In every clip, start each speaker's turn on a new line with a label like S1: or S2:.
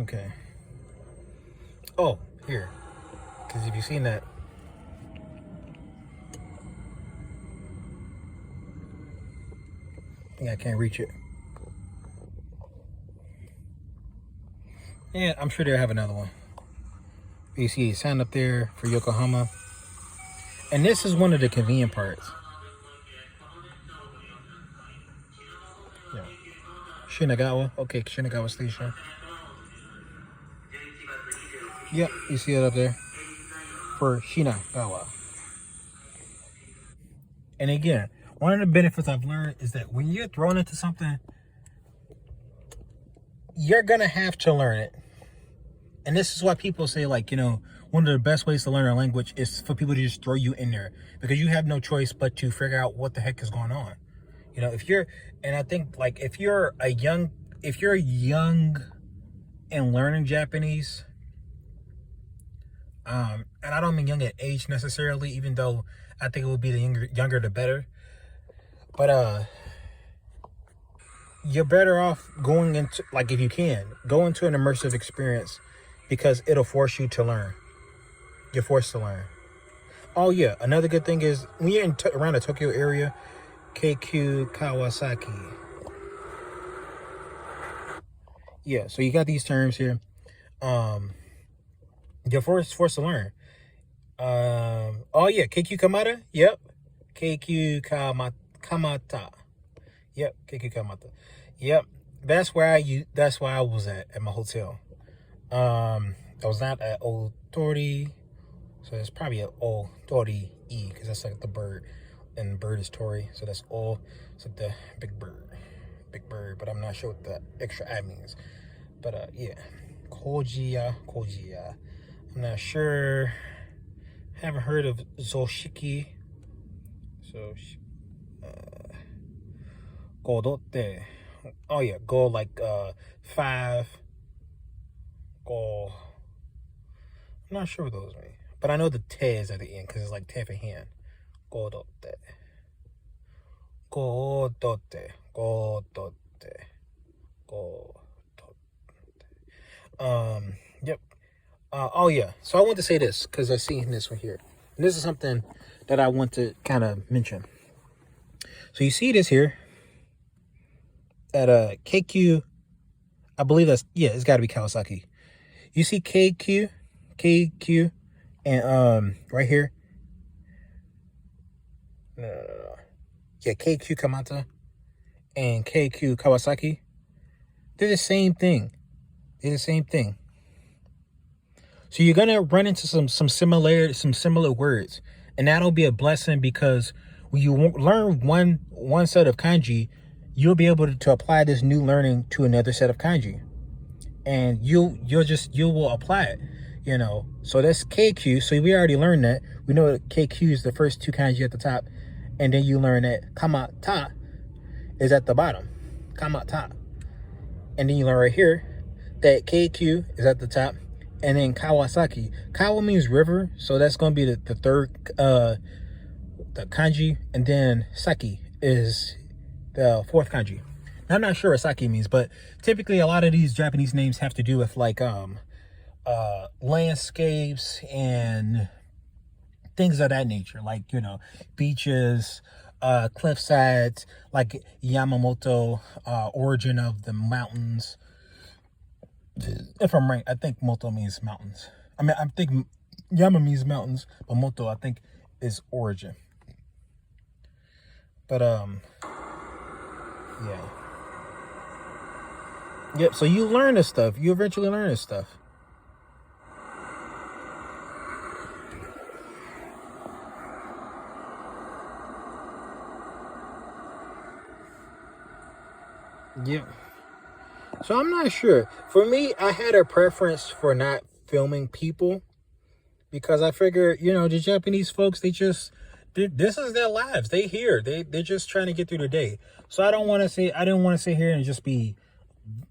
S1: Okay. Oh, here. Because if you've seen that, I think I can't reach it. Yeah, I'm sure they'll have another one. You see a sign up there for Yokohama. And this is one of the convenient parts. Yeah. Shinagawa. Okay, Shinagawa Station. Yep, you see it up there for Shinagawa. And again, one of the benefits I've learned is that when you're thrown into something, you're going to have to learn it. And this is why people say, like, one of the best ways to learn a language is for people to just throw you in there, because you have no choice but to figure out what the heck is going on. And I think, like, if you're young and learning Japanese, and I don't mean young at age necessarily, even though I think it would be the younger the better. But you're better off going into, like, if you can, go into an immersive experience, because it'll force you to learn. You're forced to learn. Oh yeah, another good thing is when you're around the Tokyo area, KQ Kawasaki. Yeah, so you got these terms here. You're forced to learn. Oh yeah, KQ Kamata. Yep, KQ Kamata. Yep, KQ Kamata. Yep, that's where I was at my hotel. I was not at Otori, so it's probably at Otori E, because that's like the bird, and the bird is Tori, so that's O. It's like the big bird, but I'm not sure what the extra I means. But yeah, Kojiya. I'm not sure. Haven't heard of Zoshiki. So, Godotte. Oh yeah, go like 5. Go. I'm not sure what those mean, but I know the te is at the end because it's like te for hand. Godotte. Yep. Oh yeah. So I want to say this because I seen this one here, and this is something that I want to kind of mention. So you see this here at KQ. I believe it's got to be Kawasaki. You see KQ, and right here. No. Yeah, KQ Kamata and KQ Kawasaki. They're the same thing. So you're gonna run into some similar words, and that'll be a blessing, because when you learn one set of kanji, you'll be able to apply this new learning to another set of kanji, and you will apply it. So that's KQ. So we already learned that. We know that KQ is the first two kanji at the top, and then you learn that Kamata is at the bottom. Kamata. And then you learn right here that KQ is at the top, and then Kawasaki. Kawa means river, so that's going to be the third the kanji, and then Saki is the fourth kanji. Now, I'm not sure what Saki means, but typically a lot of these Japanese names have to do with like landscapes and things of that nature, like beaches, cliff sides, like Yamamoto, origin of the mountains. If I'm right, I think moto means mountains. I think Yama means mountains, but moto, I think, is origin. But yeah. Yep. So you learn this stuff. You eventually learn this stuff. Yep. So I'm not sure. For me, I had a preference for not filming people, because I figure, the Japanese folks, this is their lives. They're they're just trying to get through the day. So I didn't want to sit here and just be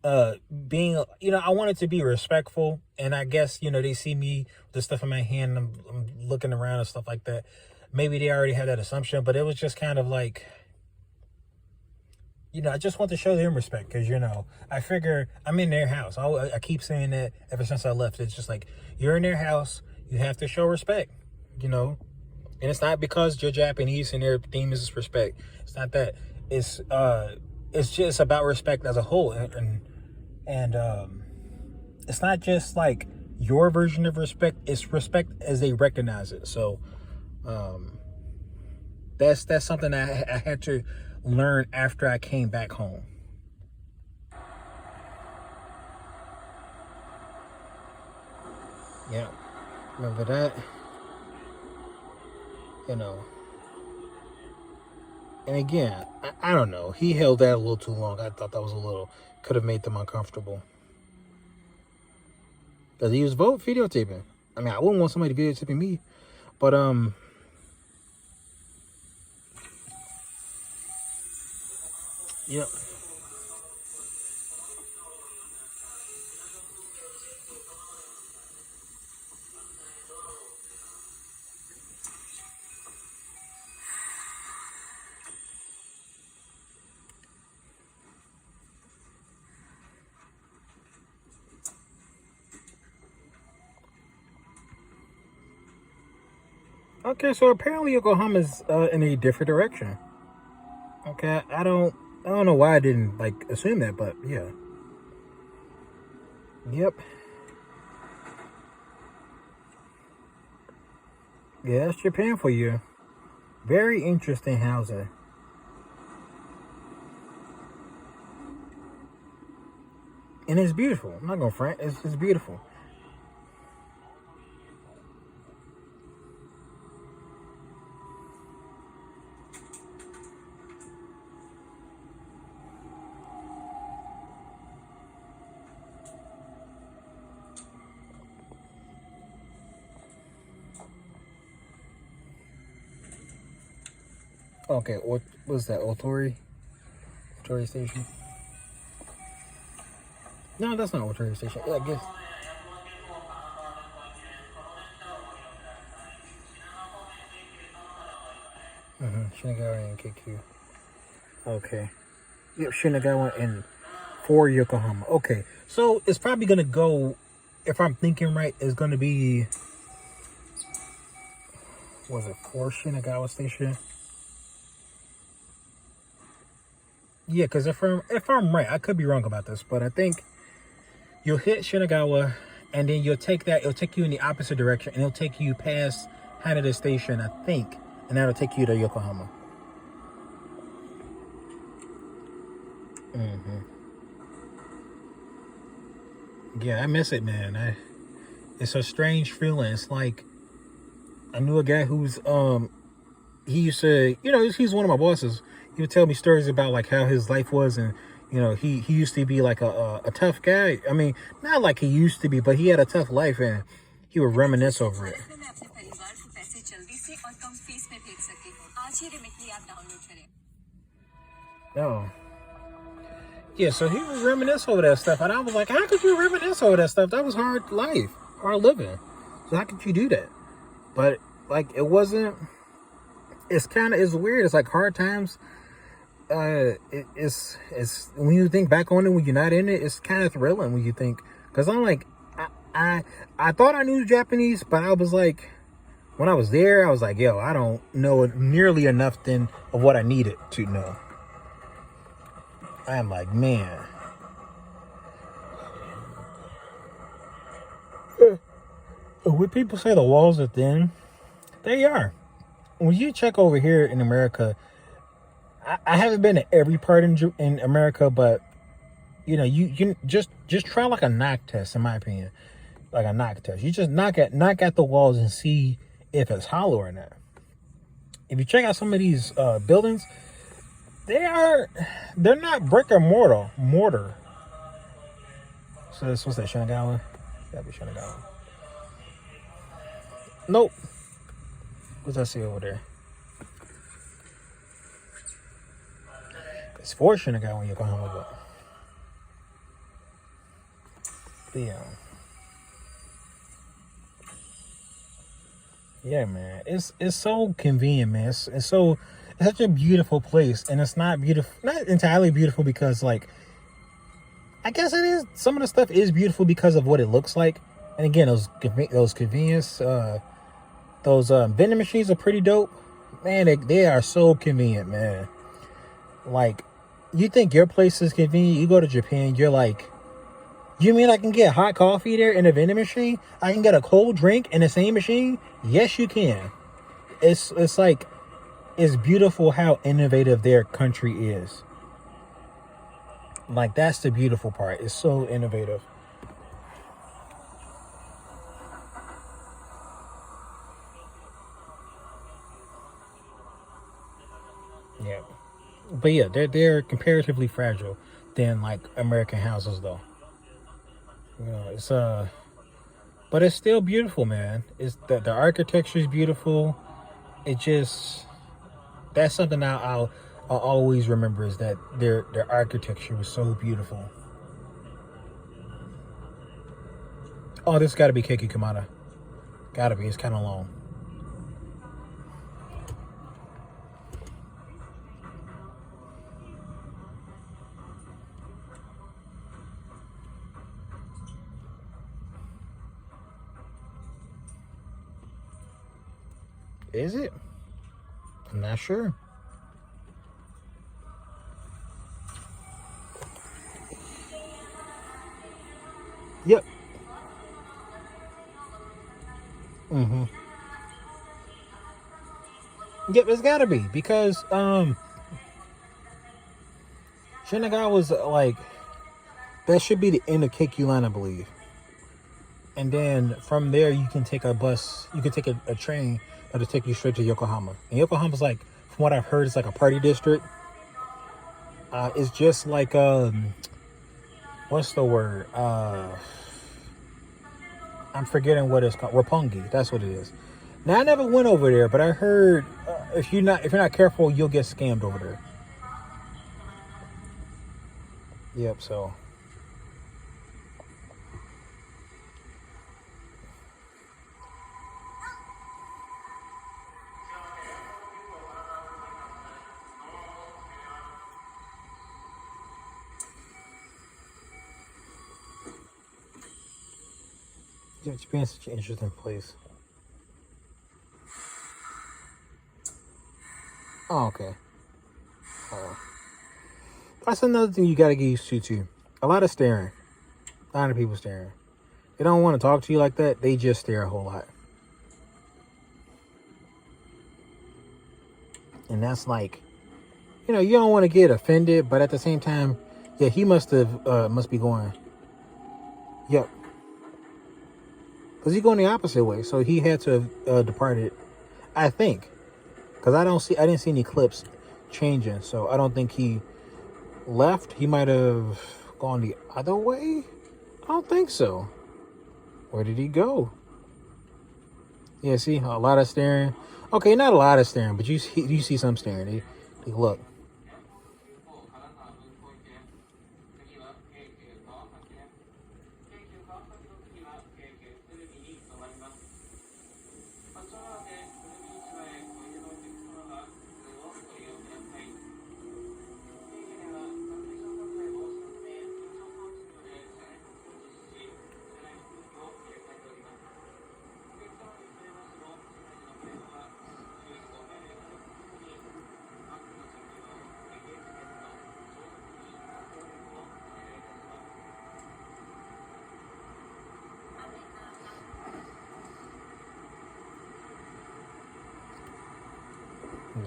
S1: being, I wanted to be respectful. And I guess, they see me with the stuff in my hand, and I'm looking around and stuff like that. Maybe they already had that assumption, but it was just kind of like, you know, I just want to show them respect because, you know, I figure I'm in their house. I keep saying that ever since I left. It's just like, you're in their house, you have to show respect, you know. And it's not because you're Japanese and their theme is respect. It's not that. It's just about respect as a whole, and it's not just like your version of respect. It's respect as they recognize it. So that's something I had to learn after I came back home. Yeah, remember that, you know. And again, I don't know. He held that a little too long. I thought that was a little, could have made them uncomfortable. Because he was videotaping. I mean, I wouldn't want somebody videotaping me. But, yeah. Okay, so apparently Yokohama's in a different direction. Okay, I don't know why I didn't like assume that, but yeah. Yep. Yeah, that's Japan for you. Very interesting housing. And it's beautiful. I'm not gonna front. It's beautiful. Okay, what was that? Otori? Otori Station? No, that's not Otori Station. Yeah, I guess. Shinagawa and KQ. Okay. Yep, Shinagawa and for Yokohama. Okay. So it's probably gonna go, if I'm thinking right, it's gonna be, was it for Shinagawa Station? Yeah, because if I'm right, I could be wrong about this, but I think you'll hit Shinagawa, and then you'll take that. It'll take you in the opposite direction, and it'll take you past Haneda Station, I think, and that'll take you to Yokohama. Yeah, I miss it, man. It's a strange feeling. It's like I knew a guy who's he used to, you know, he's one of my bosses. He would tell me stories about like how his life was, and you know, he used to be like a tough guy. I mean, not like he used to be, but he had a tough life, and he would reminisce over it. Oh. Yeah, so he would reminisce over that stuff, and I was like, how could you reminisce over that stuff? That was hard life, hard living. So how could you do that? But like, it wasn't. It's weird. It's like hard times. It's when you think back on it when you're not in it, it's kind of thrilling when you think, because I'm like, I thought I knew Japanese, but I was like, when I was there, I was like, yo, I don't know nearly enough then of what I needed to know. I'm like, man. When people say the walls are thin, they are. When you check over here in America, I haven't been to every part in America, but you know, you just try like a knock test, in my opinion, like a knock test. You just knock at the walls and see if it's hollow or not. If you check out some of these buildings, they're not brick or mortar. So this what's that, Shinagawa? Gotta be Shinagawa. Nope. What's I see over there? It's for Shinagawa in Yokohama, but yeah. Yeah, man. It's so convenient, man. It's it's such a beautiful place, and it's not beautiful, not entirely beautiful because like I guess it is. Some of the stuff is beautiful because of what it looks like. And again, those convenience, those vending machines are pretty dope. Man, they are so convenient, man. Like, you think your place is convenient? You go to Japan, you're like, you mean I can get hot coffee there in a vending machine? I can get a cold drink in the same machine? Yes, you can. It's like, it's beautiful how innovative their country is. Like, that's the beautiful part. It's so innovative. Yeah. But yeah, they're comparatively fragile than like American houses though. You know, it's but it's still beautiful, man. It's the architecture is beautiful. It just, that's something I'll always remember, is that their architecture was so beautiful. Oh, this got to be Keiki Kamada. Gotta be. It's kind of long. Is it? I'm not sure. Yep. Mm-hmm. Yep, it's gotta be because Shinagawa was like, that should be the end of Keiki line, I believe. And then from there you can take a bus, you can take a train that'll take you straight to Yokohama. And Yokohama's like, from what I've heard, it's like a party district. It's just like what's the word? I'm forgetting what it's called. Roppongi. That's what it is. Now I never went over there, but I heard if you're not careful, you'll get scammed over there. Yep. So. Yeah, Japan's such an interesting place. Oh, okay. That's another thing you gotta get used to too. A lot of staring. A lot of people staring. They don't want to talk to you like that. They just stare a whole lot. And that's like, you don't want to get offended, but at the same time, yeah, he must be going. Yep. Because he's going the opposite way, so he had to have departed, I think. Because I didn't see any clips changing, so I don't think he left. He might have gone the other way. I don't think so. Where did he go? Yeah, see, a lot of staring. Okay, not a lot of staring, but you see some staring. They look.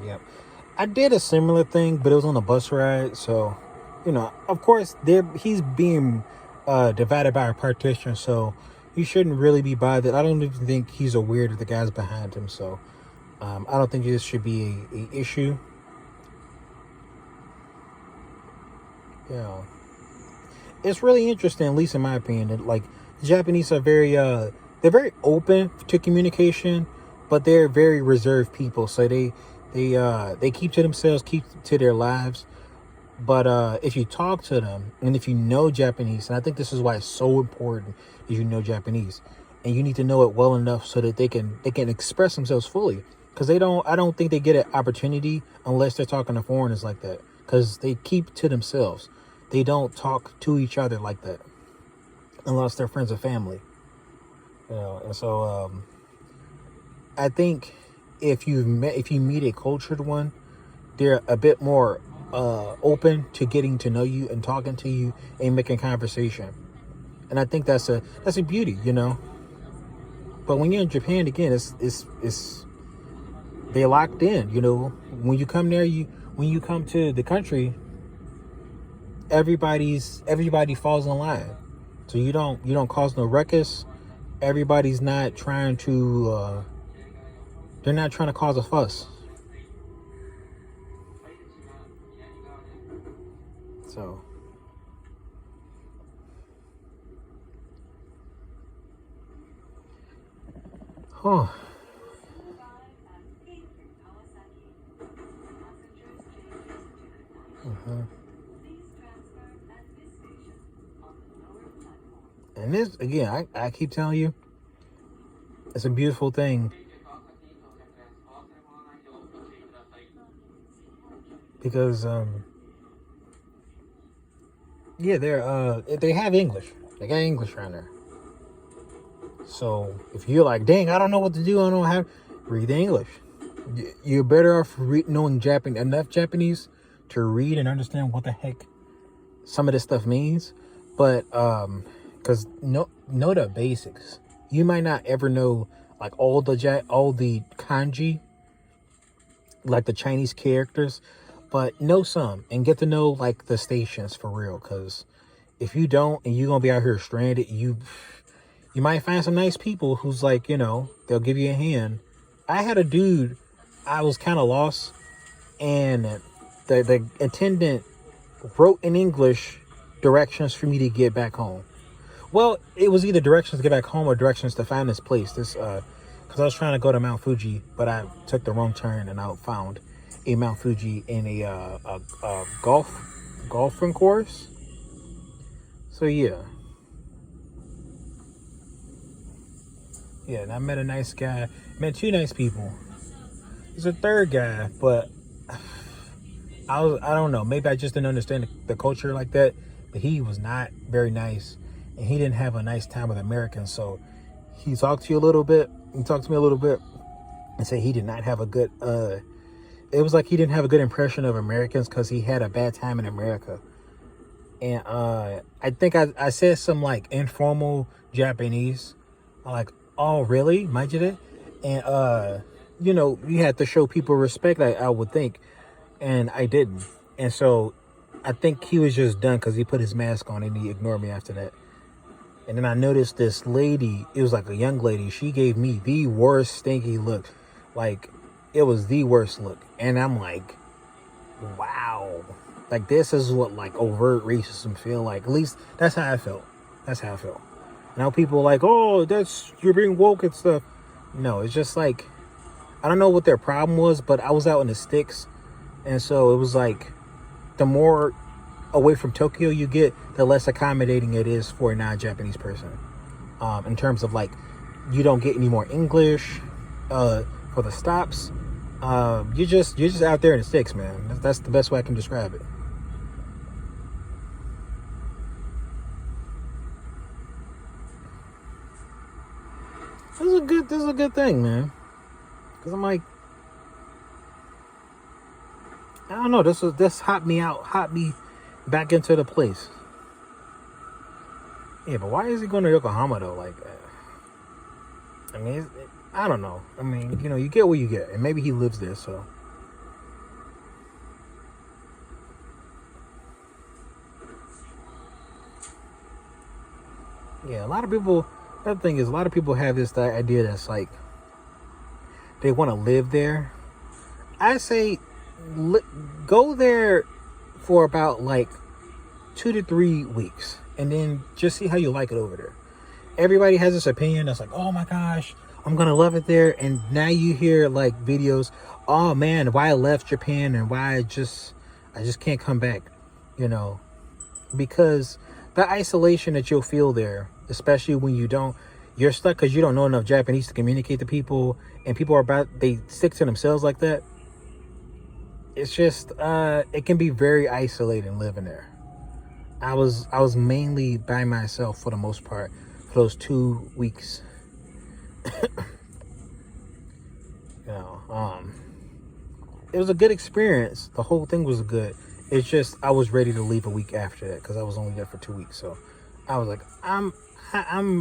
S1: Yep. I did a similar thing, but it was on a bus ride. So, of course, he's being divided by a partition, so he shouldn't really be bothered. I don't even think he's aware that the guy's behind him. So, I don't think this should be a issue. Yeah. It's really interesting, at least in my opinion, that like the Japanese are they're very open to communication, but they're very reserved people. So they keep to themselves, keep to their lives. But if you talk to them, and if you know Japanese, and I think this is why it's so important, is you know Japanese, and you need to know it well enough so that they can express themselves fully. because I don't think they get an opportunity unless they're talking to foreigners like that, because they keep to themselves. They don't talk to each other like that unless they're friends or family, and so I think if you meet a cultured one, they're a bit more open to getting to know you and talking to you and making conversation. And I think that's a beauty, But when you're in Japan, again, it's they're locked in, When you come there, when you come to the country, everybody falls in line. So you don't cause no ruckus. Everybody's not trying to they're not trying to cause a fuss. So huh. And this, again, I keep telling you, it's a beautiful thing, because yeah, they have English. They got English around there. So if you're like, dang, I don't know what to do, I don't have, read the English. You're better off knowing enough Japanese to read and understand what the heck some of this stuff means. But because know the basics. You might not ever know like all the kanji, like the Chinese characters, but know some and get to know like the stations for real. Because if you don't, and you're gonna be out here stranded, you might find some nice people who's like, they'll give you a hand. I had a dude, I was kind of lost, and the attendant wrote in English directions for me to get back home. Well, it was either directions to get back home or directions to find this place. Because I was trying to go to Mount Fuji, but I took the wrong turn and I found a Mount Fuji in a golfing course. So yeah. Yeah, and I met a nice guy. Met two nice people. There's a third guy, but I don't know. Maybe I just didn't understand the culture like that. But he was not very nice, and he didn't have a nice time with Americans. So he talked to you a little bit. He talked to me a little bit, and said he did not have a good. It was like he didn't have a good impression of Americans because he had a bad time in America. And I think I said some like informal Japanese, like, oh really, Majide? And you had to show people respect, I would think, and I didn't. And so I think he was just done because he put his mask on and he ignored me after that. And then I noticed this lady, it was like a young lady, she gave me the worst stinky look. Like, it was the worst look. And I'm like, wow. Like, this is what like overt racism feel like. At least that's how I felt. Now people are like, oh, you're being woke and stuff. No, it's just like, I don't know what their problem was, but I was out in the sticks. And so it was like, the more away from Tokyo you get, the less accommodating it is for a non-Japanese person. In terms of like, you don't get any more English for the stops. You're just out there in the sticks, man. That's the best way I can describe it. This is a good thing, man. Cause I'm like, I don't know. This hot me back into the place. Yeah, but why is he going to Yokohama though like that? I mean, I don't know. I mean, you get what you get, and maybe he lives there, so. Yeah, a lot of people. The thing is, a lot of people have this idea that's like they want to live there. I say go there for about like 2 to 3 weeks, and then just see how you like it over there. Everybody has this opinion that's like, oh my gosh, I'm gonna love it there. And now you hear like videos, oh man, why I left Japan and why I just can't come back, because the isolation that you'll feel there, especially when you don't, you're stuck because you don't know enough Japanese to communicate to people, and people they stick to themselves like that. It's just it can be very isolating living there. I was mainly by myself for the most part for those 2 weeks. You know, it was a good experience. The whole thing was good. It's just I was ready to leave a week after that because I was only there for 2 weeks. So I was like, I'm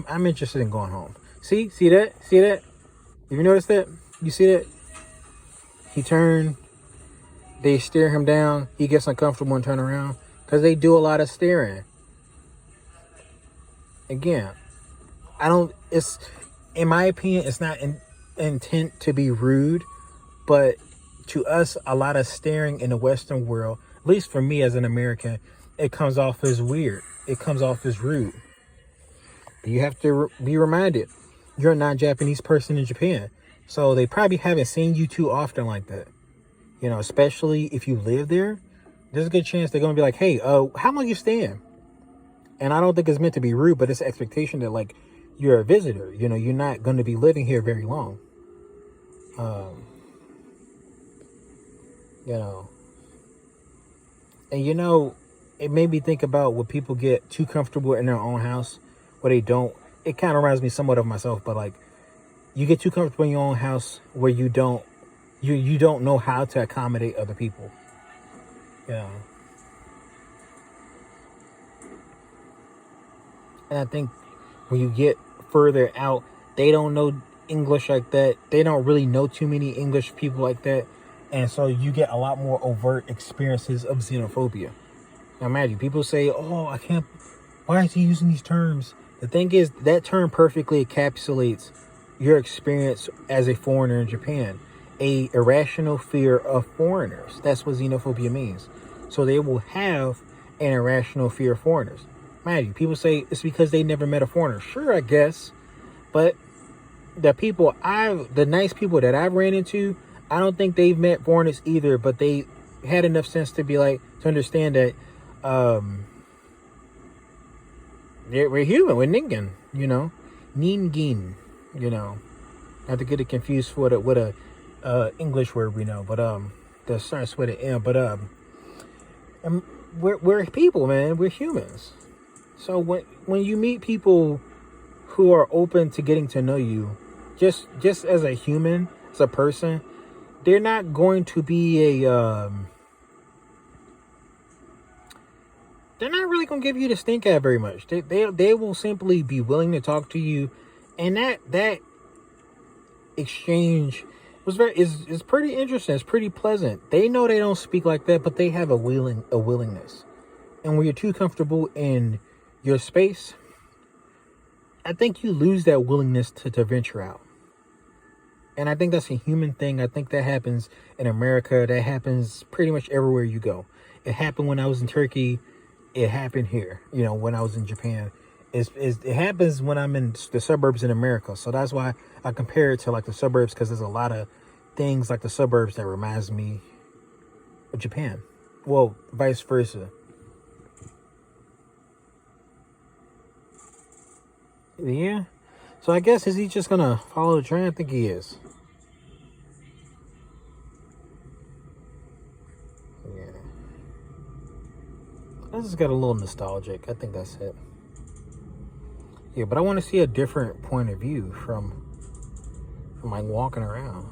S1: interested in going home. See that? Have you noticed that? You see that? He turned. They stare him down. He gets uncomfortable and turn around because they do a lot of staring. Again, it's, in my opinion, it's not intent to be rude, but to us, a lot of staring in the Western world, at least for me as an American, it comes off as weird. It comes off as rude. You have to be reminded, you're a non-Japanese person in Japan. So they probably haven't seen you too often like that. You know, especially if you live there, there's a good chance they're going to be like, hey, how long you staying? And I don't think it's meant to be rude, but it's an expectation that, like, you're a visitor. You know, you're not going to be living here very long. You know. And, you know, it made me think about when people get too comfortable in their own house where they don't. It kind of reminds me somewhat of myself, but, like, you get too comfortable in your own house where you don't know how to accommodate other people. You know. And I think when you get further out, they don't know English like that. They don't really know too many English people like that. And so you get a lot more overt experiences of xenophobia. Now imagine, people say, oh, I can't, why is he using these terms? The thing is, that term perfectly encapsulates your experience as a foreigner in Japan. A irrational fear of foreigners. That's what xenophobia means. So they will have an irrational fear of foreigners. Mind you, people say it's because they never met a foreigner. Sure, I guess. But the nice people that I've ran into, I don't think they've met foreigners either, but they had enough sense to be like, to understand that we're human, we're Ningen, you know. Ningen, you know. Not to get it confused with a English word we know, but that starts with an M. But we're people, man. We're humans. So when you meet people who are open to getting to know you, just as a human, as a person, they're not going to be they're not really going to give you the stink eye very much. They will simply be willing to talk to you, and that exchange is pretty interesting. It's pretty pleasant. They know they don't speak like that, but they have a willingness. And when you're too comfortable in your space, I think you lose that willingness to venture out. And I think that's a human thing. I think that happens in America. That happens pretty much everywhere you go. It happened when I was in Turkey. It happened here, you know, when I was in Japan. It happens when I'm in the suburbs in America. So that's why I compare it to like the suburbs, because there's a lot of things like the suburbs that reminds me of Japan. Well, vice versa. Yeah. So I guess, is he just gonna follow the trend? I think he is. Yeah. I just got a little nostalgic. I think that's it. Yeah, but I want to see a different point of view from like walking around.